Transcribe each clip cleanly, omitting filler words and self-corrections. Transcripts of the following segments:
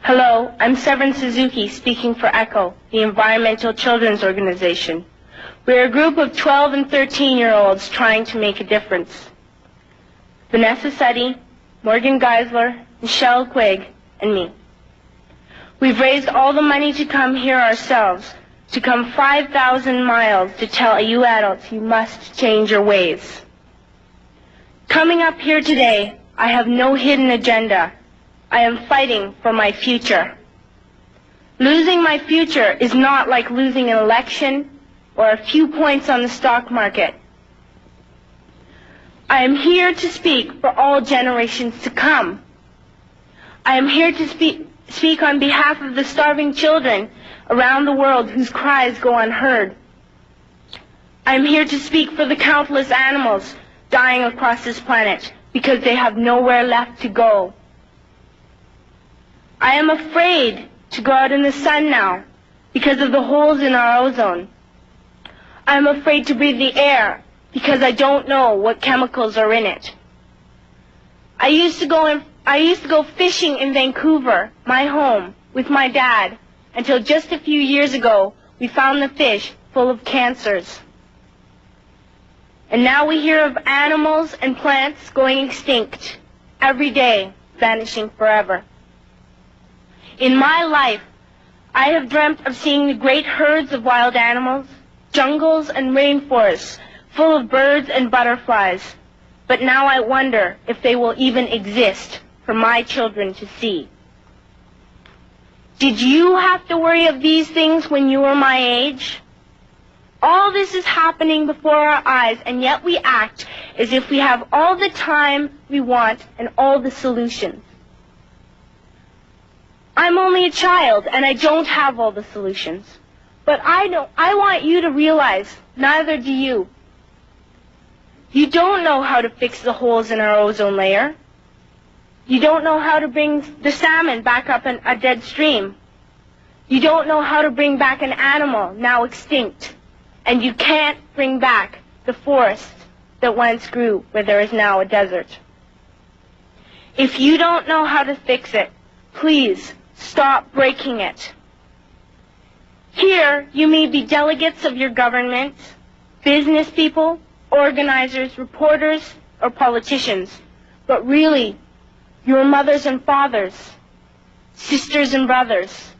Hello, I'm Severin Suzuki speaking for ECHO, the Environmental Children's Organization. We're a group of 12 and 13-year-olds trying to make a difference. Vanessa Suddy, Morgan Geisler, Michelle Quigg, and me. We've raised all the money to come here ourselves, to come 5,000 miles to tell you adults you must change your ways. Coming up here today, I have no hidden agenda. I am fighting for my future. Losing my future is not like losing an election or a few points on the stock market. I am here to speak for all generations to come. I am here to speak on behalf of the starving children around the world whose cries go unheard. I am here to speak for the countless animals dying across this planet because they have nowhere left to go. I am afraid to go out in the sun now because of the holes in our ozone. I am afraid to breathe the air because I don't know what chemicals are in it. I used to go fishing in Vancouver, my home, with my dad, until just a few years ago we found the fish full of cancers. And now we hear of animals and plants going extinct, every day vanishing forever. In my life, I have dreamt of seeing the great herds of wild animals, jungles and rainforests full of birds and butterflies. But now I wonder if they will even exist for my children to see. Did you have to worry of these things when you were my age? All this is happening before our eyes, and yet we act as if we have all the time we want and all the solutions. I'm only a child, and I don't have all the solutions. But I want you to realize, neither do you. You don't know how to fix the holes in our ozone layer. You don't know how to bring the salmon back up a dead stream. You don't know how to bring back an animal now extinct. And you can't bring back the forest that once grew where there is now a desert. If you don't know how to fix it, please stop breaking it. Here, you may be delegates of your government, business people, organizers, reporters, or politicians, but really, your mothers and fathers, sisters and brothers,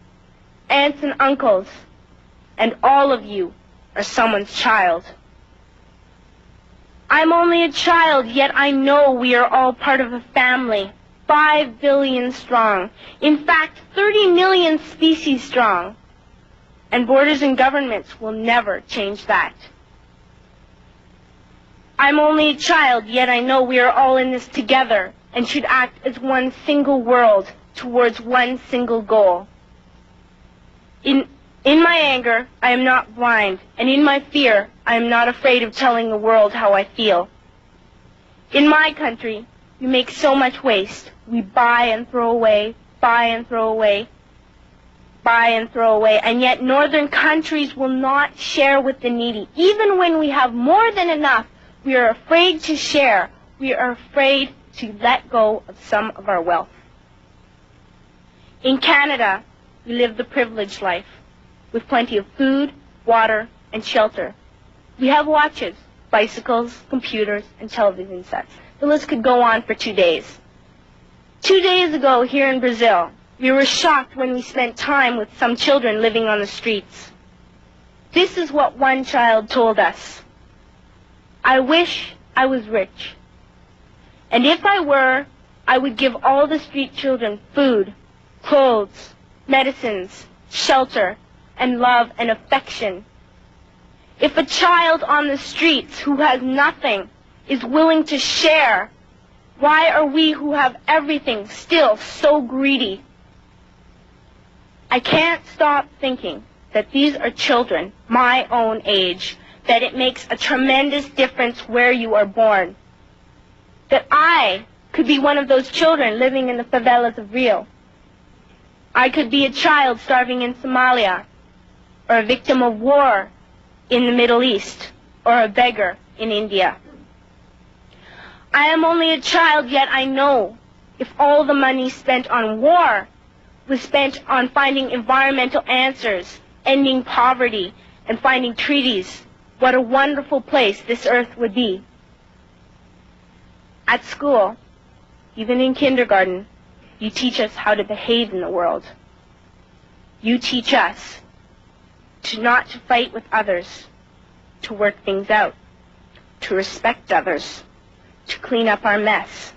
aunts and uncles, and all of you are someone's child. I'm only a child, yet I know we are all part of a family, 5 billion strong. In fact, 30 million species strong. And borders and governments will never change that. I'm only a child, yet I know we are all in this together and should act as one single world towards one single goal. In my anger, I am not blind, and in my fear, I am not afraid of telling the world how I feel. In my country, we make so much waste. We buy and throw away, buy and throw away, buy and throw away, and yet northern countries will not share with the needy. Even when we have more than enough, we are afraid to share. We are afraid to let go of some of our wealth. In Canada, we live the privileged life, with plenty of food, water, and shelter. We have watches, bicycles, computers, and television sets. The list could go on for 2 days. 2 days ago, here in Brazil, we were shocked when we spent time with some children living on the streets. This is what one child told us. I wish I was rich. And if I were, I would give all the street children food, clothes, medicines, shelter, and love and affection. If a child on the streets who has nothing is willing to share, why are we who have everything still so greedy? I can't stop thinking that these are children my own age, that it makes a tremendous difference where you are born. That I could be one of those children living in the favelas of Rio. I could be a child starving in Somalia, or a victim of war in the Middle East, or a beggar in India. I am only a child, yet I know if all the money spent on war was spent on finding environmental answers, ending poverty, and finding treaties, what a wonderful place this earth would be. At school, even in kindergarten, you teach us how to behave in the world. You teach us not to fight with others, to work things out, to respect others, to clean up our mess,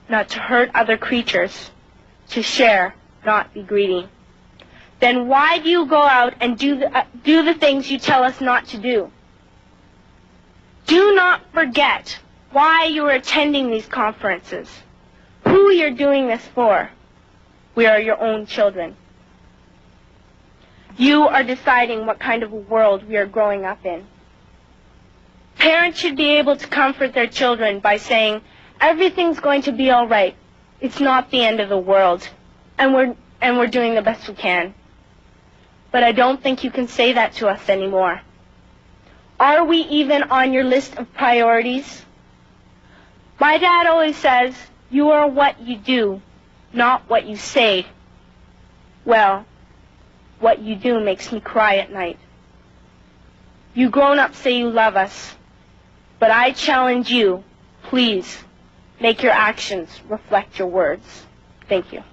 not to hurt other creatures, to share, not be greedy. Then why do you go out and do the things you tell us not to do? Do not forget why you are attending these conferences, who you're doing this for. We are your own children. You are deciding what kind of a world we are growing up in. Parents should be able to comfort their children by saying, everything's going to be all right. It's not the end of the world, and we're doing the best we can. But I don't think you can say that to us anymore. Are we even on your list of priorities? My dad always says, you are what you do, not what you say. Well, what you do makes me cry at night. You grown-ups say you love us, but I challenge you, please, make your actions reflect your words. Thank you.